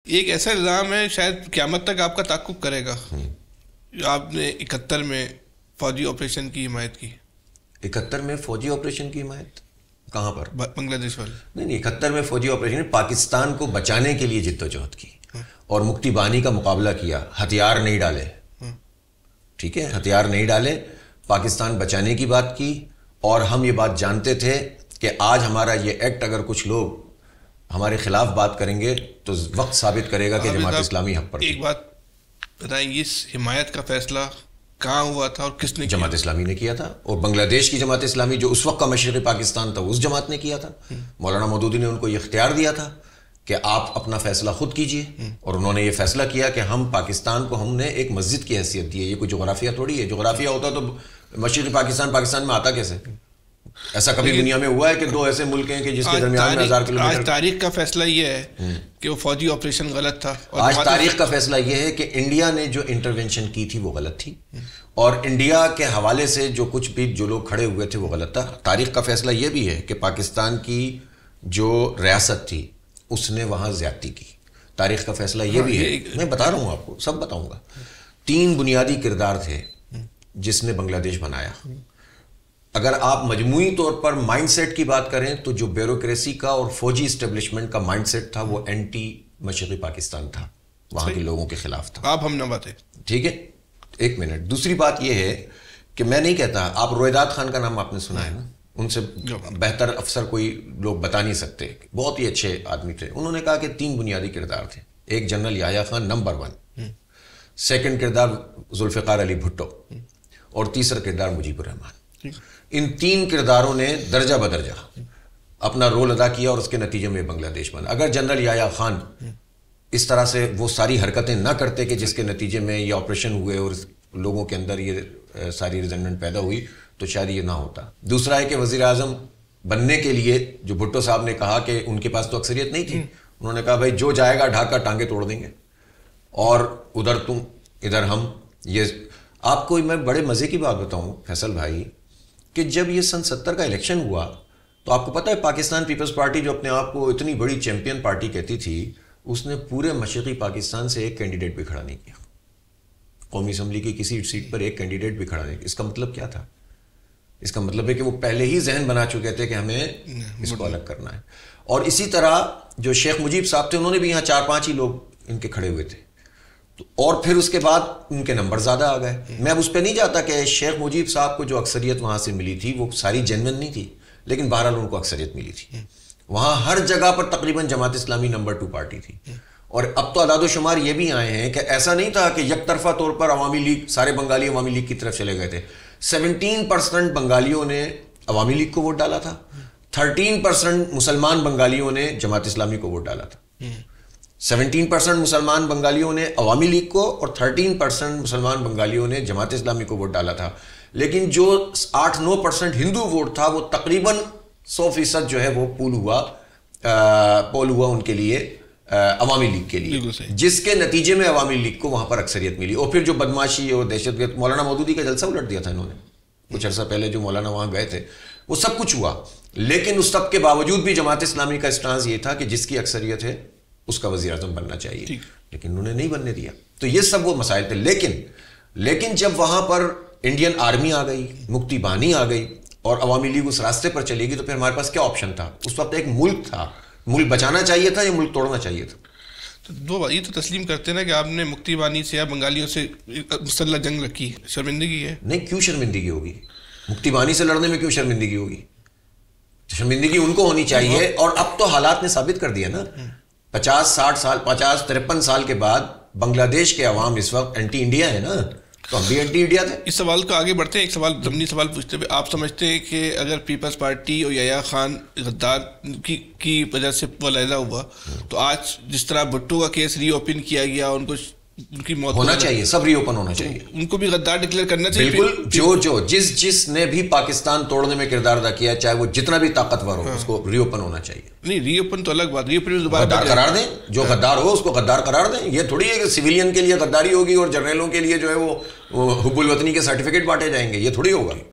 एक ऐसा इल्ज़ाम है शायद क़यामत तक आपका ताक़ुब करेगा। आपने 71 में फ़ौजी ऑपरेशन की हिमायत की। 71 में फ़ौजी ऑपरेशन की हिमायत कहाँ पर? बांग्लादेश वाले। नहीं, 71 में फ़ौजी ऑपरेशन पाकिस्तान को बचाने के लिए जिद्दोजहद की और मुक्ति बानी का मुकाबला किया। हथियार नहीं डाले, ठीक है, हथियार नहीं डाले, पाकिस्तान बचाने की बात की। और हम ये बात जानते थे कि आज हमारा ये एक्ट अगर कुछ लोग हमारे खिलाफ बात करेंगे तो वक्त साबित करेगा कि जमात इस्लामी हक पर। एक बात बताएंगे, इस हिमायत का फैसला कहाँ हुआ था और किसने किया? जमात इस्लामी ने किया था, और बांग्लादेश की जमात इस्लामी जो उस वक्त का मशरक़ी पाकिस्तान था उस जमात ने किया था। मौलाना मौदूदी ने उनको ये इख्तियार दिया था कि आप अपना फैसला खुद कीजिए, और उन्होंने ये फैसला किया कि हम पाकिस्तान को हमने एक मस्जिद की हैसियत दी है। ये कोई जोग्राफिया थोड़ी है, जोग्राफिया होता तो मशरक़ी पाकिस्तान में आता कैसे? ऐसा कभी दुनिया में हुआ है कि दो ऐसे मुल्क हैं कि जिसके दरमियान में 1000 किलोमीटर? आज तारीख का फैसला ये है कि वो फौजी ऑपरेशन गलत था, और आज तारीख का फैसला ये है कि इंडिया ने जो इंटरवेंशन की थी वो गलत थी, और इंडिया के हवाले से जो कुछ भी जो लोग खड़े हुए थे वो गलत था। तारीख का फैसला ये भी है कि पाकिस्तान की जो रियासत थी उसने वहाँ ज्यादती की। तारीख का फैसला ये भी है, मैं बता रहा हूँ आपको, सब बताऊँगा। 3 बुनियादी किरदार थे जिसने बांग्लादेश बनाया। अगर आप मजमूई तौर पर माइंडसेट की बात करें तो जो ब्यूरोक्रेसी का और फौजी इस्टेब्लिशमेंट का माइंडसेट था वो एंटी मशरक़ी पाकिस्तान था, वहाँ के लोगों के खिलाफ था। आप हम ना बातें, ठीक है, एक मिनट। दूसरी बात यह है कि मैं नहीं कहता, आप रोहिदाद खान का नाम आपने सुना है ना, उनसे बेहतर अफसर कोई लोग बता नहीं सकते, बहुत ही अच्छे आदमी थे। उन्होंने कहा कि 3 बुनियादी किरदार थे। एक general Yahya Khan number 1, second किरदार जुल्फ़िकार अली भुट्टो, और तीसरा किरदार मुजीबुर रहमान। इन 3 किरदारों ने दर्जा बदर्जा अपना रोल अदा किया और उसके नतीजे में बांग्लादेश बना। अगर जनरल याह्या खान इस तरह से वो सारी हरकतें ना करते कि जिसके नतीजे में ये ऑपरेशन हुए और लोगों के अंदर ये सारी रिजेंटमेंट पैदा हुई, तो शायद ये ना होता। दूसरा है कि वज़ीर आज़म बनने के लिए जो भुट्टो साहब ने कहा कि उनके पास तो अक्सरियत नहीं थी, उन्होंने कहा भाई जो जाएगा ढाका टांगे तोड़ देंगे, और उधर तुम इधर हम। ये आपको मैं बड़े मज़े की बात बताऊं फैसल भाई, कि जब ये सन 70 का इलेक्शन हुआ तो आपको पता है पाकिस्तान पीपल्स पार्टी जो अपने आप को इतनी बड़ी चैंपियन पार्टी कहती थी, उसने पूरे मशरक़ी पाकिस्तान से एक कैंडिडेट भी खड़ा नहीं किया। कौमी असम्बली की किसी सीट पर एक कैंडिडेट भी खड़ा नहीं किया। इसका मतलब क्या था? इसका मतलब है कि वो पहले ही जहन बना चुके थे कि हमें इसको अलग करना है। और इसी तरह जो शेख मुजीब साहब थे, उन्होंने भी यहाँ 4-5 ही लोग इनके खड़े हुए थे, और फिर उसके बाद उनके नंबर ज़्यादा आ गए। मैं अब उस पर नहीं जाता कि शेख मुजीब साहब को जो अक्सरियत वहाँ से मिली थी वो सारी जेन्युइन नहीं थी, लेकिन बहरहाल उनको अक्सरियत मिली थी। वहाँ हर जगह पर तकरीबन जमात इस्लामी नंबर 2 पार्टी थी। और अब तो अदाद-ओ-शुमार ये भी आए हैं कि ऐसा नहीं था कि यकतरफा तौर पर अवामी लीग, सारे बंगाली अवामी लीग की तरफ चले गए थे। 17% बंगालियों ने अवामी लीग को वोट डाला था, 13% मुसलमान बंगालियों ने जमात इस्लामी को वोट डाला था। 17% मुसलमान बंगालियों ने अवामी लीग को और 13% मुसलमान बंगालियों ने जमात इस्लामी को वोट डाला था। लेकिन जो 8-9% हिंदू वोट था वो तकरीबन 100% जो है वो पोल हुआ उनके लिए अवामी लीग के लिए, जिसके नतीजे में अवामी लीग को वहाँ पर अक्सरियत मिली। और फिर जो बदमाशी और दहशतगर्द, मौलाना मौदूदी का जलसा उलट दिया था इन्होंने कुछ अर्सा पहले, जो मौलाना वहाँ गए थे, वो सब कुछ हुआ। लेकिन उस सब के बावजूद भी जमात इस्लामी का स्टांस ये था कि जिसकी अक्सरियत है उसका वज़ीर आज़म बनना चाहिए, लेकिन उन्होंने नहीं बनने दिया। तो ये सब वो मसाइल थे। लेकिन जब वहाँ पर इंडियन आर्मी आ गई, मुक्ति बानी आ गई और अवामी लीग उस रास्ते पर चली गई, तो फिर हमारे पास क्या ऑप्शन था? उस वक्त एक मुल्क था, मुल्क बचाना चाहिए था या मुल्क तोड़ना चाहिए था? तो दो बात ये तो तस्लीम करते ना कि आपने मुक्ति बानी से या बंगालियों से मुसल्लह जंग रखी, शर्मिंदगी है? नहीं, क्यों शर्मिंदगी होगी? मुक्ति बानी से लड़ने में क्यों शर्मिंदगी होगी? शर्मिंदगी उनको होनी चाहिए। और अब तो हालात ने साबित कर दिया ना, 50-60 साल, 50-53 साल के बाद बांग्लादेश के अवाम इस वक्त एंटी इंडिया है ना, तो हम भी एंटी इंडिया थे। इस सवाल को आगे बढ़ते हैं, एक सवाल ज़मीनी सवाल पूछते हुए, आप समझते हैं कि अगर पीपल्स पार्टी और याह्या खान गद्दार की वजह से वलीदा हुआ, तो आज जिस तरह भुट्टो का केस रीओपन किया गया, उनको उनकी मौत होना चाहिए, सब रीओपन होना चाहिए, उनको भी गद्दार डिक्लेयर करना चाहिए? बिल्कुल। जो जिसने भी पाकिस्तान तोड़ने में किरदार अदा किया, चाहे वो जितना भी ताकतवर हो, उसको रीओपन होना चाहिए। नहीं, रीओपन तो अलग बात, रीओपन में दोबारा गद्दार करार दें, जो गद्दार हो उसको गद्दार करार दें। ये थोड़ी है कि सिविलियन के लिए गद्दारी होगी और जनरलों के लिए जो है वो हुब्बुल वतनी के सर्टिफिकेट बांटे जाएंगे, ये थोड़ी होगा।